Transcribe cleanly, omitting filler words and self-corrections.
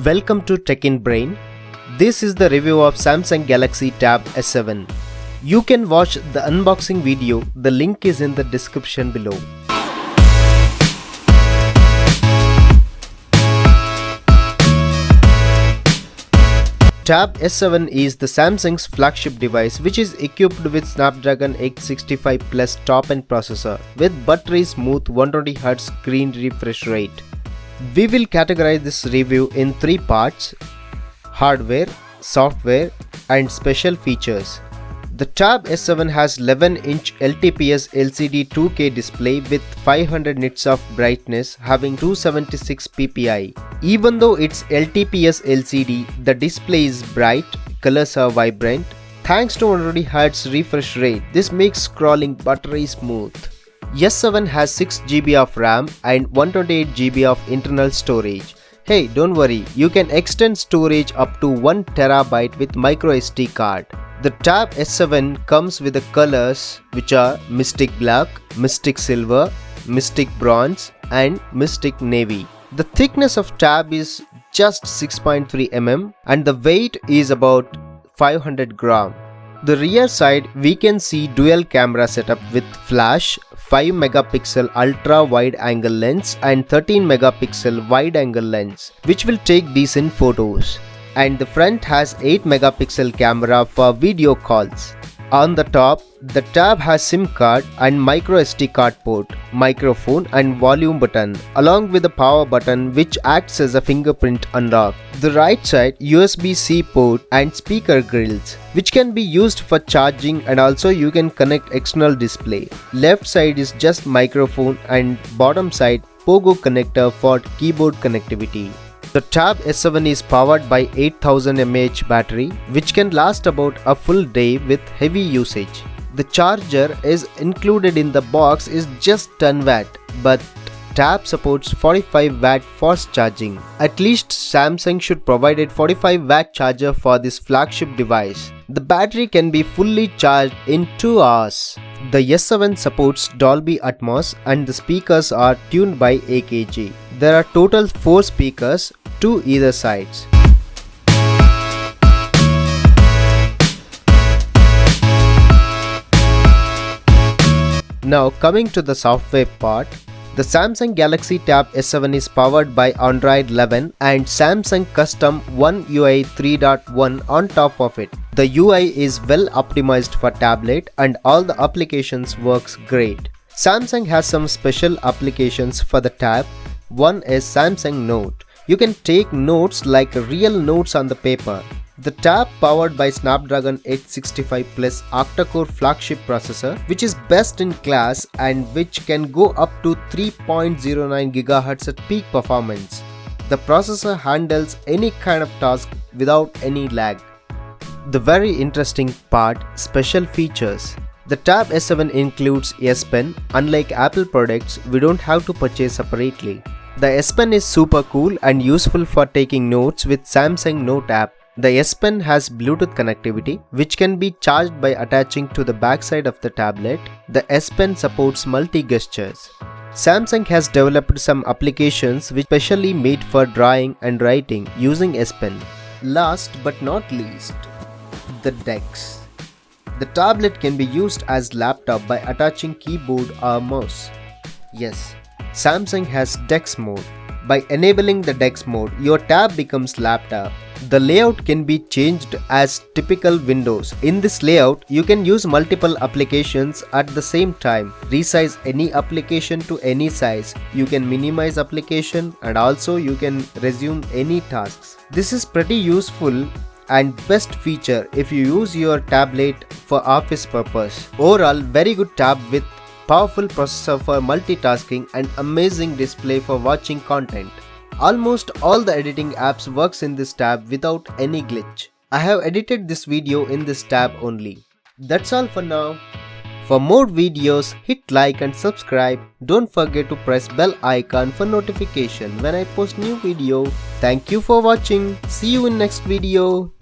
Welcome to Tech in Brain. This is the review of Samsung Galaxy Tab S7. You can watch the unboxing video, the link is in the description below. Tab S7 is the Samsung's flagship device which is equipped with Snapdragon 865 Plus top-end processor with buttery-smooth 120Hz screen refresh rate. We will categorize this review in three parts: hardware, software, and special features. The Tab S7 has 11-inch LTPS LCD 2K display with 500 nits of brightness having 276 ppi. Even though it's LTPS LCD, the display is bright, colors are vibrant. Thanks to 120Hz refresh rate, this makes scrolling buttery smooth. S7 has 6GB of RAM and 128GB of internal storage. Hey, don't worry, you can extend storage up to 1TB with microSD card. The Tab S7 comes with the colors which are Mystic Black, Mystic Silver, Mystic Bronze and Mystic Navy. The thickness of Tab is just 6.3 mm and the weight is about 500 gram. The rear side we can see dual camera setup with flash, 5MP ultra wide angle lens and 13MP wide angle lens which will take decent photos. And the front has 8MP camera for video calls. On the top, the Tab has SIM card and microSD card port, microphone and volume button along with the power button which acts as a fingerprint unlock. The right side USB-C port and speaker grills which can be used for charging, and also you can connect external display. Left side is just microphone and bottom side Pogo connector for keyboard connectivity. The Tab S7 is powered by 8000 mAh battery which can last about a full day with heavy usage. The charger is included in the box is just 10W, but Tab supports 45W fast charging. At least Samsung should provide a 45W charger for this flagship device. The battery can be fully charged in 2 hours. The S7 supports Dolby Atmos and the speakers are tuned by AKG. There are total 4 speakers, 2 either sides. Now coming to the software part. The Samsung Galaxy Tab S7 is powered by Android 11 and Samsung Custom One UI 3.1 on top of it. The UI is well optimized for tablet and all the applications works great. Samsung has some special applications for the Tab. One is Samsung Note. You can take notes like real notes on the paper. The Tab powered by Snapdragon 865 Plus octa-core flagship processor which is best in class and which can go up to 3.09 GHz at peak performance. The processor handles any kind of task without any lag. The very interesting part, special features. The Tab S7 includes S Pen. Unlike Apple products, we don't have to purchase separately. The S Pen is super cool and useful for taking notes with Samsung Note app. The S Pen has Bluetooth connectivity which can be charged by attaching to the backside of the tablet. The S Pen supports multi-gestures. Samsung has developed some applications which specially made for drawing and writing using S Pen. Last but not least, the Dex. The tablet can be used as laptop by attaching keyboard or mouse. Yes, Samsung has Dex Mode. By enabling the Dex Mode, your tab becomes laptop. The layout can be changed as typical Windows. In this layout, you can use multiple applications at the same time. Resize any application to any size. You can minimize application and also you can resume any tasks. This is pretty useful and best feature if you use your tablet for office purpose. Overall, very good tab with powerful processor for multitasking and amazing display for watching content. Almost all the editing apps works in this tab without any glitch. I have edited this video in this tab only. That's all for now. For more videos, hit like and subscribe. Don't forget to press bell icon for notification when I post new video. Thank you for watching. See you in next video.